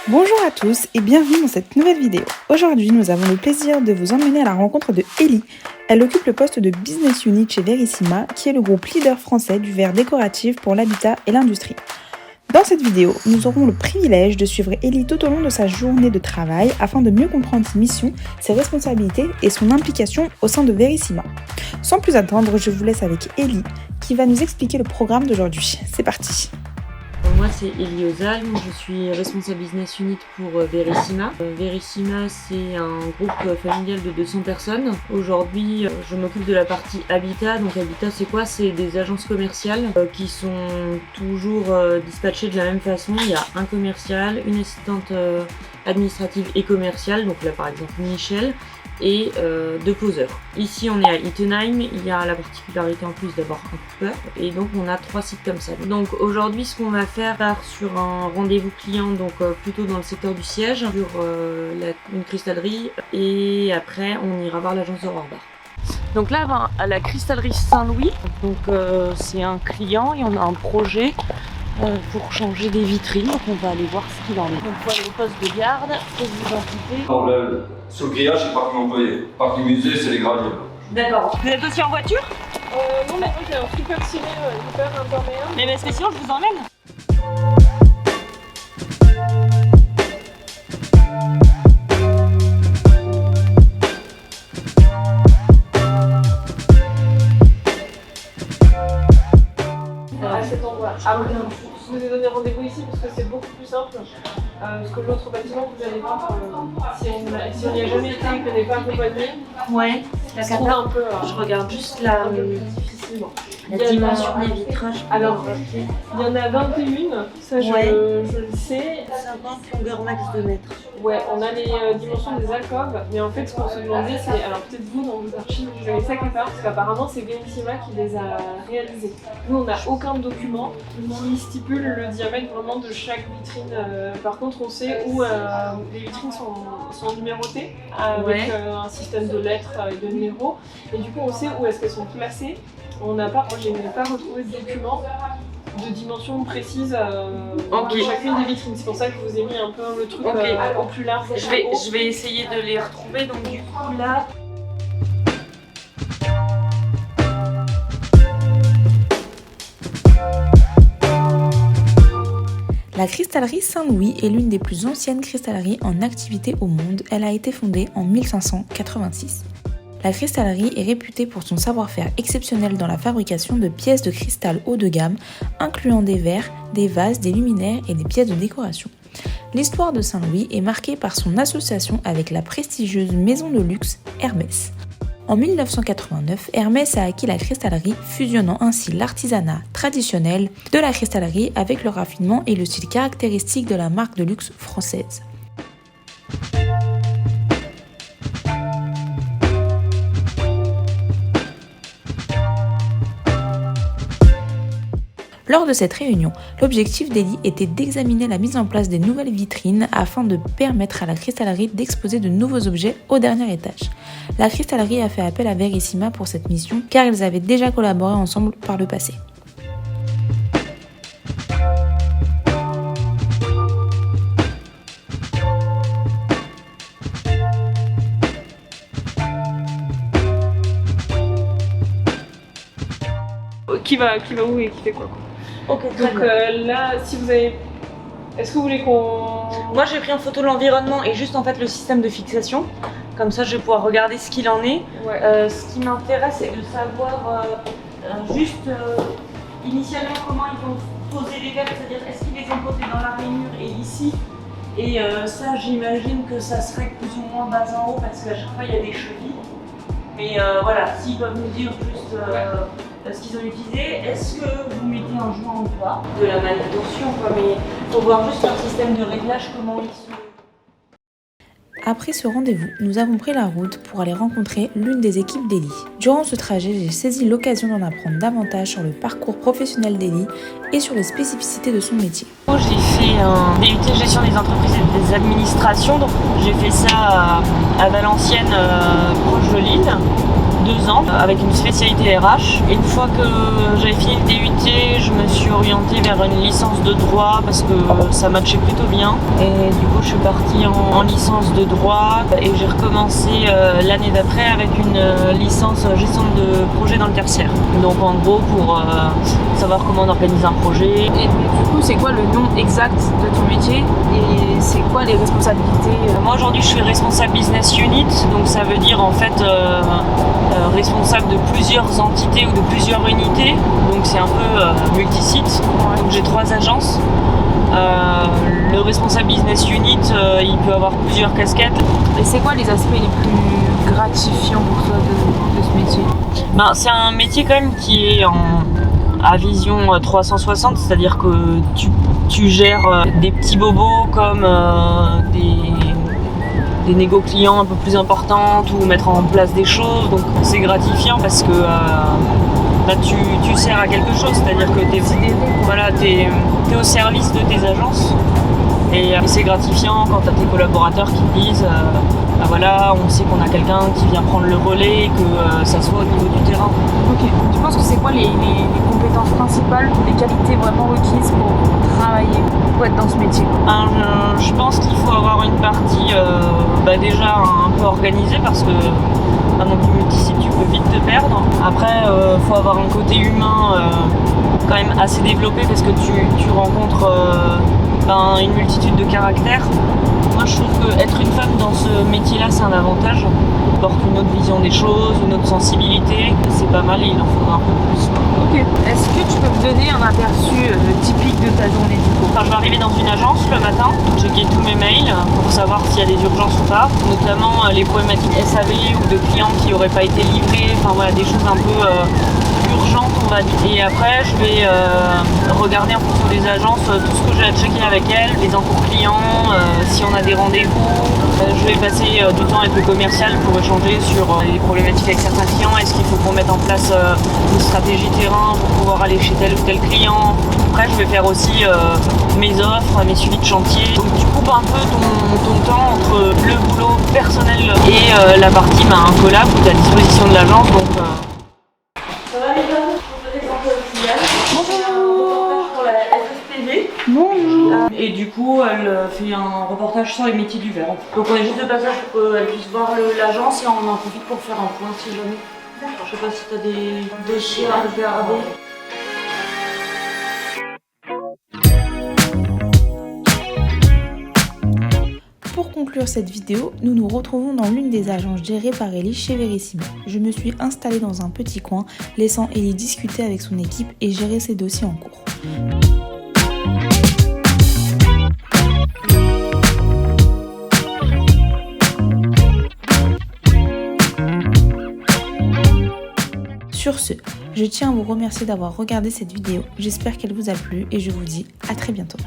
Bonjour à tous et bienvenue dans cette nouvelle vidéo. Aujourd'hui, nous avons le plaisir de vous emmener à la rencontre de Ellie. Elle occupe le poste de Business Unit chez Verissima, qui est le groupe leader français du verre décoratif pour l'habitat et l'industrie. Dans cette vidéo, nous aurons le privilège de suivre Ellie tout au long de sa journée de travail afin de mieux comprendre ses missions, ses responsabilités et son implication au sein de Verissima. Sans plus attendre, je vous laisse avec Ellie qui va nous expliquer le programme d'aujourd'hui. C'est parti! Moi c'est Ellie Ozalm, je suis responsable business unit pour Verissima. Verissima c'est un groupe familial de 200 personnes. Aujourd'hui je m'occupe de la partie habitat. Donc habitat c'est quoi? C'est des agences commerciales qui sont toujours dispatchées de la même façon. Il y a un commercial, une assistante administrative et commerciale, donc là par exemple Michel, et deux poseurs. Ici on est à Ittenheim, il y a la particularité en plus d'avoir un coupeur et donc on a 3 sites comme ça. Donc aujourd'hui ce qu'on va faire part sur un rendez-vous client, donc plutôt dans le secteur du siège, sur une cristallerie, et après on ira voir l'agence de Rohrbar. Donc là à la cristallerie Saint-Louis, donc c'est un client et on a un projet pour changer des vitrines, donc on va aller voir ce qu'il en est. Donc il faut aller au poste de garde, poste d'identité. Sur le grillage, c'est parking employé. Parking musée, c'est les graviers. D'accord. Vous êtes aussi en voiture? Non, mais moi j'ai un super stylé, hyper imperméable. Mais parce que sinon je vous emmène. À cet endroit. Ah oui, je vous ai donné rendez-vous ici parce que c'est beaucoup plus simple. Parce que l'autre bâtiment, vous allez voir, si on n'y a jamais été et qu'on n'est pas accompagné, Ouais, se trouve un peu. je regarde juste la difficilement. dimension des vitrages. Alors, il y en a 21, ça je le sais. 50 longueur max de mètres. Ouais, on a les dimensions des alcôves, mais en fait ce qu'on se demandait c'est, alors peut-être vous dans vos archives vous avez ça quelque part, parce qu'apparemment c'est Verissima qui les a réalisés. Nous on n'a aucun document qui stipule le diamètre vraiment de chaque vitrine. Par contre on sait où les vitrines sont numérotées avec un système de lettres et de numéros, et du coup on sait où est-ce qu'elles sont placées. Moi je n'ai pas retrouvé de document de dimensions précises de chacune des vitrines. C'est pour ça que je vous ai mis un peu le truc au plus large. Je vais essayer de les retrouver. Donc du coup là. La cristallerie Saint-Louis est l'une des plus anciennes cristalleries en activité au monde. Elle a été fondée en 1586. La cristallerie est réputée pour son savoir-faire exceptionnel dans la fabrication de pièces de cristal haut de gamme, incluant des verres, des vases, des luminaires et des pièces de décoration. L'histoire de Saint-Louis est marquée par son association avec la prestigieuse maison de luxe Hermès. En 1989, Hermès a acquis la cristallerie, fusionnant ainsi l'artisanat traditionnel de la cristallerie avec le raffinement et le style caractéristique de la marque de luxe française. Lors de cette réunion, l'objectif d'Ellie était d'examiner la mise en place des nouvelles vitrines afin de permettre à la cristallerie d'exposer de nouveaux objets au dernier étage. La cristallerie a fait appel à Verissima pour cette mission car ils avaient déjà collaboré ensemble par le passé. Qui va où et qui fait quoi. Ok, Donc là, si vous avez... Est-ce que vous voulez qu'on... Moi j'ai pris en photo l'environnement et juste en fait le système de fixation. Comme ça je vais pouvoir regarder ce qu'il en est. Ouais. Ce qui m'intéresse c'est de savoir initialement comment ils vont poser les verres, c'est-à-dire est-ce qu'ils les ont posés dans la rainure et ici. Et ça j'imagine que ça serait plus ou moins bas en haut parce qu'à chaque fois il y a des chevilles. Mais voilà, s'ils peuvent nous dire juste ce qu'ils ont utilisé, est-ce que vous mettez un joint ou pas de la manutention, mais il faut voir juste leur système de réglage, comment ils se... Après ce rendez-vous, nous avons pris la route pour aller rencontrer l'une des équipes d'Ellie. Durant ce trajet, j'ai saisi l'occasion d'en apprendre davantage sur le parcours professionnel d'Ellie et sur les spécificités de son métier. J'ai fait un DUT gestion des entreprises et des administrations, donc j'ai fait ça à Valenciennes, proche de Lille. 2 ans avec une spécialité RH. Une fois que j'avais fini le DUT, je me suis orientée vers une licence de droit parce que ça matchait plutôt bien. Et du coup, je suis partie en licence de droit et j'ai recommencé l'année d'après avec une licence gestion de projet dans le tertiaire. Donc en gros, pour savoir comment on organise un projet. Et du coup, c'est quoi le nom exact de ton métier et c'est quoi les responsabilités? Moi aujourd'hui, je suis responsable business unit, donc ça veut dire en fait responsable de plusieurs entités ou de plusieurs unités. Donc c'est un peu multisite. Donc j'ai 3 agences. Le responsable business unit, il peut avoir plusieurs casquettes. Et c'est quoi les aspects les plus gratifiants pour toi de ce métier? C'est un métier quand même qui est à vision 360, c'est-à-dire que tu gères des petits bobos comme des négo clients un peu plus importantes ou mettre en place des choses. Donc c'est gratifiant parce que tu sers à quelque chose, c'est-à-dire que t'es au service de tes agences. Et c'est gratifiant quand tu as tes collaborateurs qui te disent voilà, on sait qu'on a quelqu'un qui vient prendre le relais et que ça soit au niveau du terrain. Ok. Tu penses que c'est quoi les compétences principales, les qualités vraiment requises pour travailler, pour être dans ce métier? Je pense qu'il faut avoir une partie déjà un peu organisée parce que dans le multisite tu peux vite te perdre. Après faut avoir un côté humain quand même assez développé parce que tu rencontres une multitude de caractères. Moi je trouve qu'être une femme dans ce métier là c'est un avantage. On porte une autre vision des choses, une autre sensibilité, c'est pas mal et il en faudra un peu plus. Ok. Est-ce que tu peux me donner un aperçu typique de ta journée du coup? Quand je vais arriver dans une agence le matin, checker tous mes mails pour savoir s'il y a des urgences ou pas, notamment les problématiques SAV ou de clients qui n'auraient pas été livrés, des choses un peu urgentes on va dire. Et après je vais regarder en fonction des agences tout ce que j'ai à checker avec elles, les encours clients, si on a des rendez-vous. Je vais passer du temps avec le commercial pour échanger sur les problématiques avec certains clients. Est-ce qu'il faut qu'on mette en place une stratégie terrain pour pouvoir aller chez tel ou tel client. Après je vais faire aussi mes offres, mes suivis de chantier. Donc tu coupes un peu ton temps entre le boulot personnel et la partie collab qui est à disposition de l'agence. Donc, Ça va les gars? Je vous présente Kylian. Bonjour. Pour la FFPV. Bonjour. et du coup, elle fait un reportage sur les métiers du verre. Donc on est juste de passage pour qu'elle puisse voir l'agence et on en profite pour faire un point si jamais. D'accord. Je sais pas si tu as des dossiers à regarder. Pour conclure cette vidéo, nous nous retrouvons dans l'une des agences gérées par Ellie chez Verissima. Je me suis installée dans un petit coin, laissant Ellie discuter avec son équipe et gérer ses dossiers en cours. Sur ce, je tiens à vous remercier d'avoir regardé cette vidéo. J'espère qu'elle vous a plu et je vous dis à très bientôt.